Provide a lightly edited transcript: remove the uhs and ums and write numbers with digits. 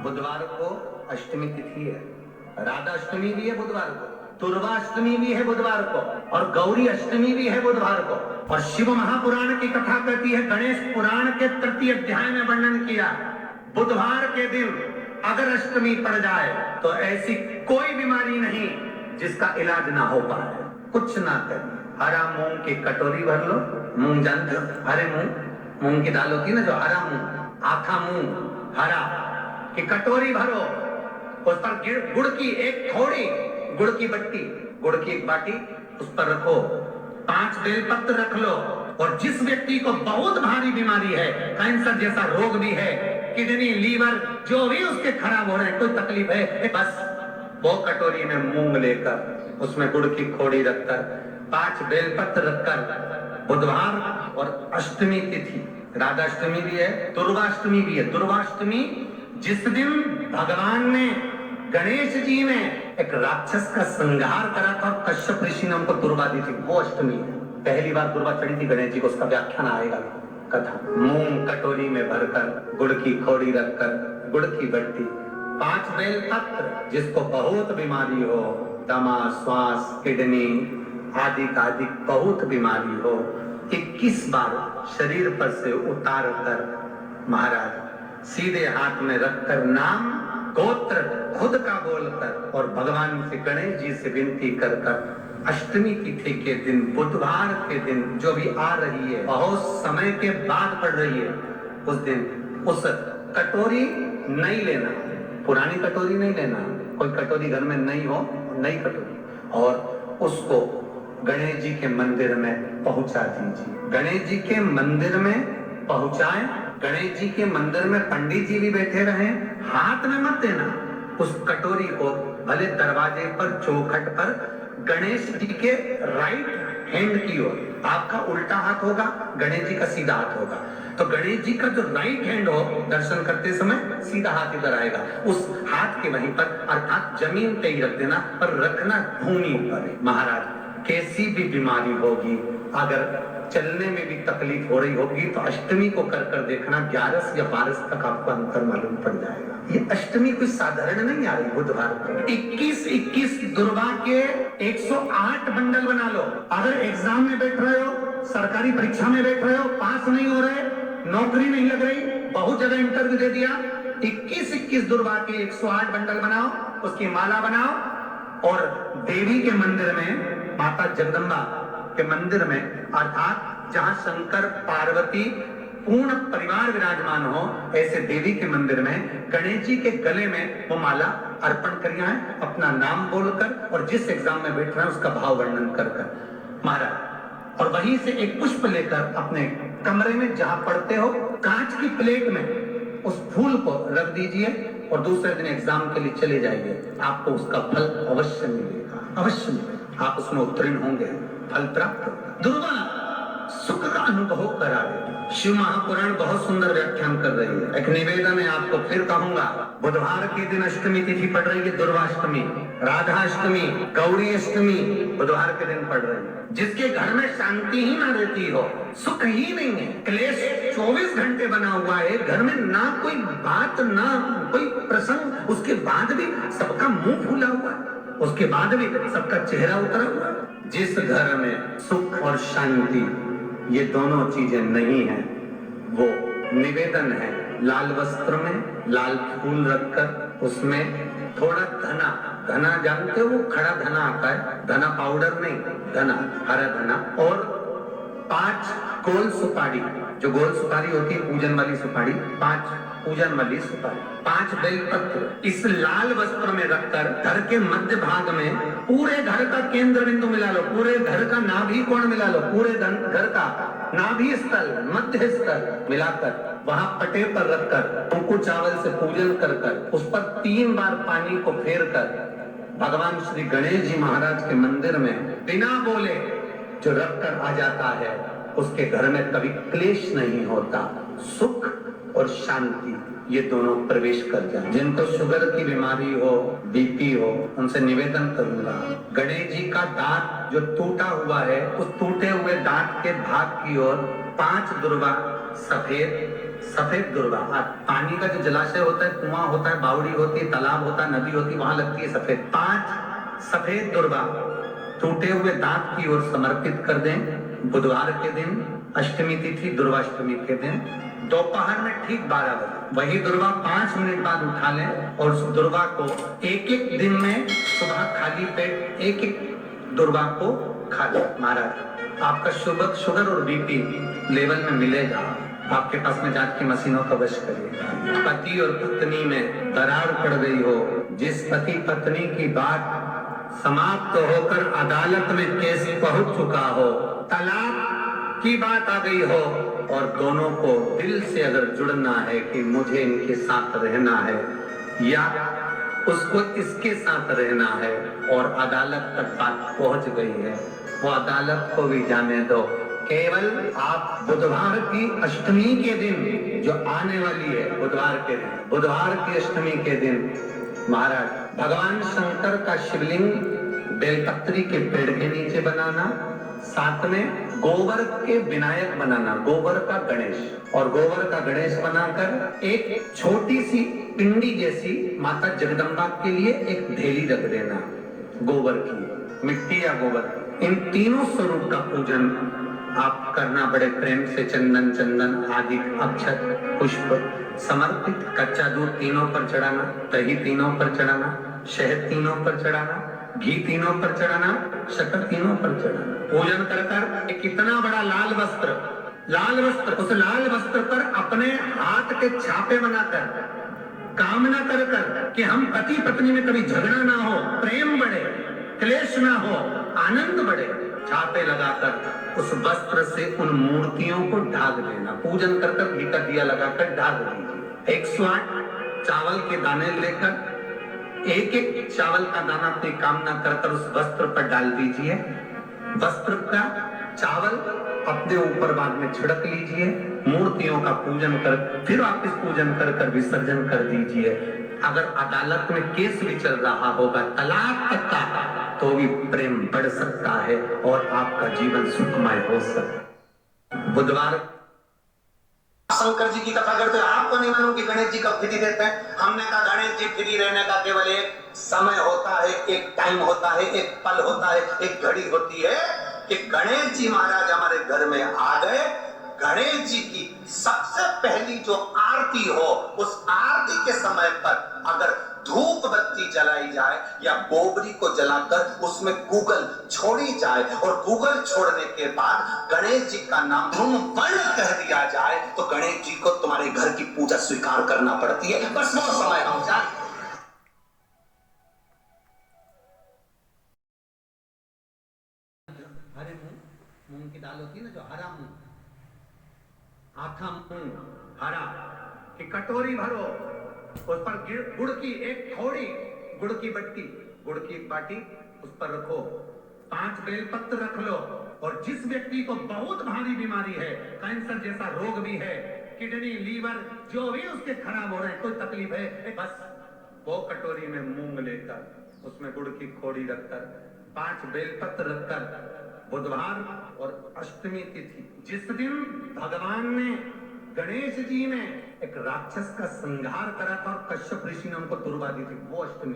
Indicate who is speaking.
Speaker 1: बुधवार को अष्टमी तिथि है, राधा अष्टमी भी है बुधवार को, दुर्वाष्टमी भी है बुधवार को, और गौरी अष्टमी भी है बुधवार को। और शिव महापुराण की कथा कहती है, गणेश पुराण के तृतीय अध्याय में वर्णन किया, बुधवार के दिन अगर अष्टमी पड़ जाए तो ऐसी कोई बीमारी नहीं जिसका इलाज ना हो पाए। कुछ ना करें, हरा मूंग की कटोरी भर लो, मूंग जानते हो, हरे मूंग की दाल होती है ना, जो हरा मूंग, आखा मूंग हरा की कटोरी भरो, उस पर गुड़ की एक थोड़ी, गुड़ की बट्टी, गुड़ की एक बाटी उस पर रखो, 5 बेलपत्र रख लो, और जिस व्यक्ति को बहुत भारी बीमारी है, कैंसर जैसा रोग भी है, किडनी लीवर जो भी उसके खराब हो रहे हैं, कोई तकलीफ है, बस वो कटोरी में मूंग लेकर उसमें गुड़ की खोड़ी रखकर 5 बेलपत्र रखकर, बुधवार और अष्टमी तिथि, राधा अष्टमी भी है, दुर्वाष्टमी भी है। दुर्वाष्टमी जिस दिन भगवान ने, गणेश जी ने एक राक्षस का संहार करा था, कश्यप ऋषि ने उनको दुर्वा दी थी, वो अष्टमी है। पहली बार दुर्वा चढ़ी थी गणेश जी को, उसका व्याख्यान आएगा कथा। मूंग कटोरी में भरकर, गुड़ की खोड़ी रखकर, गुड़ की बट्टी, 5 बेलपत्र, जिसको बहुत बीमारी हो, दमा, श्वास, किडनी आदि का आदि बहुत बीमारी हो, 21 बार शरीर पर से उतार कर महाराज सीधे हाथ में रखकर नाम गोत्र खुद का बोलकर और भगवान से, गणेश जी से विनती कर कर, अष्टमी तिथि के दिन, बुधवार के दिन जो भी आ रही है, बहुत समय के बाद पड़ रही है, उस दिन उस कटोरी नहीं लेना, पुरानी कटोरी नहीं लेना, कोई कटोरी घर में नहीं हो, नई कटोरी, और उसको गणेश जी के मंदिर में पहुंचा दीजिए। गणेश जी के मंदिर में पहुंचाएं, गणेश जी के मंदिर में पंडित जी भी बैठे रहे, हाथ में मत देना उस कटोरी को, भले दरवाजे पर, चौखट पर, गणेश जी के राइट हैंड की ओर, आपका उल्टा हाथ होगा, गणेश जी का सीधा हाथ होगा, तो गणेश जी का जो राइट हैंड हो, दर्शन करते समय सीधा हाथ इधर आएगा, उस हाथ के वहीं पर, अर्थात जमीन पे ही रख देना, पर रखना भूमि पर। महाराज कैसी भी बीमारी होगी, अगर चलने में भी तकलीफ हो रही होगी, तो अष्टमी को कर कर देखना, 11 या 12 तक आपको अंतर मालूम पड़ जाएगा। ये अष्टमी कोई साधारण नहीं आ रही बुधवार को। 21 दुर्वा के 108 बंडल बना लो। अगर एग्जाम में बैठ रहे हो, सरकारी परीक्षा में बैठ रहे हो, पास नहीं हो रहे, नौकरी नहीं लग रही, बहुत जगह इंटरव्यू दे दिया, 21 दुर्वा के 108 बंडल बनाओ, उसकी माला बनाओ, और देवी के मंदिर में, माता जगदम्बा के मंदिर में, अर्थात जहां शंकर पार्वती पूर्ण परिवार विराजमान हो, ऐसे देवी के मंदिर में गणेश जी के गले में वो माला अर्पण करिया है, अपना नाम बोलकर, और जिस एग्जाम में बैठ रहे हैं उसका भाव वर्णन कर कर महाराज, और वहीं से एक पुष्प लेकर अपने कमरे में जहां पढ़ते हो, कांच की प्लेट में उस फूल को रख दीजिए, और दूसरे दिन एग्जाम के लिए चले जाइए, आपको उसका फल अवश्य मिलेगा, अवश्य मिलेगा, आप उसमें उत्तीर्ण होंगे, फल प्राप्त होगा। दुर्वा सुख का अनुभव करा दे। शिव महापुराण बहुत सुंदर व्याख्यान कर रही है। एक निवेदन है, आपको फिर कहूंगा, बुधवार के दिन अष्टमी तिथि पड़ रही है, दुर्वाष्टमी, राधा अष्टमी, गौरी अष्टमी बुधवार के दिन पड़ रही है। जिसके घर में शांति ही ना रहती हो, सुख ही नहीं है, क्लेश 24 घंटे बना हुआ है, घर में ना कोई बात, ना कोई प्रसंग, उसके बाद भी सबका मुंह फूला हुआ है, उसके बाद भी सबका चेहरा उतरा हुआ है। जिस घर में सुख और शांति ये दोनों चीजें नहीं है, वो निवेदन है, लाल वस्त्र में लाल फूल रखकर, उसमें थोड़ा धना जानते हो, वो खड़ा धना आता है, धना पाउडर नहीं, धना, हरा धना, और 5 गोल सुपारी, जो गोल सुपारी होती है पूजन वाली सुपारी, 5 पूजन वाली सुपारी, 5 बेलपत्र, इस लाल वस्त्र में रखकर घर के मध्य भाग में पूरे घर का केंद्र बिंदु मिला लो, पूरे घर का नाभि कोण मिला लो, पूरे घर का नाभि स्थल, मध्य स्थल मिलाकर वहां पटे पर रखकर कुंकू चावल से पूजन कर कर, उस पर 3 बार पानी को फेर कर भगवान श्री गणेश जी महाराज के मंदिर में बिना बोले जो रखकर आ जाता है, उसके घर में कभी क्लेश नहीं होता, सुख और शांति ये दोनों प्रवेश कर जाए। जिनको शुगर की बीमारी हो, बीपी हो, उनसे निवेदन करूंगा, गणेश जी का दांत जो टूटा हुआ है, उस टूटे हुए दांत के भाग की ओर 5 दुर्वा सफेद दुर्वा। पानी का जो जलाशय होता है, कुआं होता है, बावड़ी होती है, तालाब होता है, नदी होती है, वहां लगती है सफेद। 5 सफेद दुर्वा टूटे हुए दांत की ओर समर्पित कर दें बुधवार के दिन, अष्टमी तिथि दुर्वाष्टमी के दिन, दोपहर में ठीक 12 बजे। वही दुर्वा 5 मिनट बाद उठा लें और उस दुर्वा को एक दिन में सुबह खाली पेट एक दुर्वा को खा लें। महाराज, आपका शुगर और बीपी लेवल में मिलेगा। आपके पास में जांच की मशीनों का वश करिए। पति और पत्नी में दरार पड़ गई हो, जिस पति पत्नी की बात समाप्त होकर अदालत में केस पहुंच चुका हो, तलाक की बात आ गई हो और दोनों को दिल से अगर जुड़ना है कि मुझे इनके साथ रहना है या उसको इसके साथ रहना है और अदालत तक बात पहुंच गई है, वो अदालत को भी जाने दो। केवल आप बुधवार की अष्टमी के दिन जो आने वाली है, बुधवार के दिन, बुधवार की अष्टमी के दिन महाराज भगवान शंकर का शिवलिंग बेलपत्री के पेड़ के नीचे बनाना, साथ में गोबर के विनायक बनाना, गोबर का गणेश, और गोबर का गणेश बनाकर एक छोटी सी पिंडी जैसी माता जगदम्बा के लिए एक ढेली रख देना, गोबर की, मिट्टी या गोबर। इन तीनों स्वरूप का पूजन आप करना बड़े प्रेम से, चंदन आदि अक्षत पुष्प समर्पित, कच्चा दूध तीनों पर चढ़ाना, दही तीनों पर चढ़ाना, शहद तीनों पर चढ़ाना, घी तीनों पर चढ़ाना, शक्कर तीनों पर चढ़ाना। पूजन कर एक कितना बड़ा लाल वस्त्र, उस लाल वस्त्र पर अपने हाथ के छापे बनाकर कामना कर कि हम पति पत्नी में कभी झगड़ा ना हो, प्रेम बढ़े, क्लेश ना हो, आनंद बढ़े, छापे लगाकर उस वस्त्र से उन मूर्तियों को ढाक देना। पूजन कर घी का दिया लगाकर ढाक दीजिए। 108 चावल के दाने लेकर एक चावल का दाना अपनी कामना कर उस वस्त्र पर डाल दीजिए। वस्त्र का चावल अपने ऊपर बाद में छिड़क लीजिए। मूर्तियों का पूजन कर फिर वापिस पूजन कर विसर्जन कर दीजिए। अगर अदालत में केस भी चल रहा होगा तलाक तक का, तो भी प्रेम बढ़ सकता है और आपका जीवन सुखमय हो सकता है। बुधवार शंकर जी की कथा करते हैं। आपको नहीं मालूम कि गणेश जी कब फ्री रहते हैं? हमने कहा गणेश जी फ्री रहने का केवल एक समय होता है, एक टाइम होता है, एक पल होता है, एक घड़ी होती है कि गणेश जी महाराज हमारे घर में आ गए। गणेश जी की सबसे पहली जो आरती हो, उस आरती के समय पर अगर धूप बत्ती जलाई जाए या गोबरी को जलाकर उसमें गूगल छोड़ी जाए और गूगल छोड़ने के बाद गणेश जी का नाम धूम वर्ण कह दिया जाए, तो गणेश जी को तुम्हारे घर की पूजा स्वीकार करना पड़ती है। बस वो समय हम जाए। हरे मूंग की दाल होती है ना, जो हरा मूंग, आथा मूंग हरा की कटोरी भरो, उस पर गुड़ की एक थोड़ी, गुड़ की बट्टी, गुड़ की एक बाटी उस पर रखो, 5 बेलपत्र रख लो, और जिस व्यक्ति को बहुत भारी बीमारी है, कैंसर जैसा रोग भी है, किडनी लीवर जो भी उसके खराब हो रहे हैं, कोई तकलीफ है, बस वो कटोरी में मूंग लेकर उसमें गुड़ की खोड़ी रखकर 5 बेलपत्र रखकर बुधवार और अष्टमी तिथि, जिस दिन भगवान ने गणेश जी ने एक राक्षस का संहार करा था और कश्यप ऋषि ने उनको तुरवा दी थी, वो अष्टमी।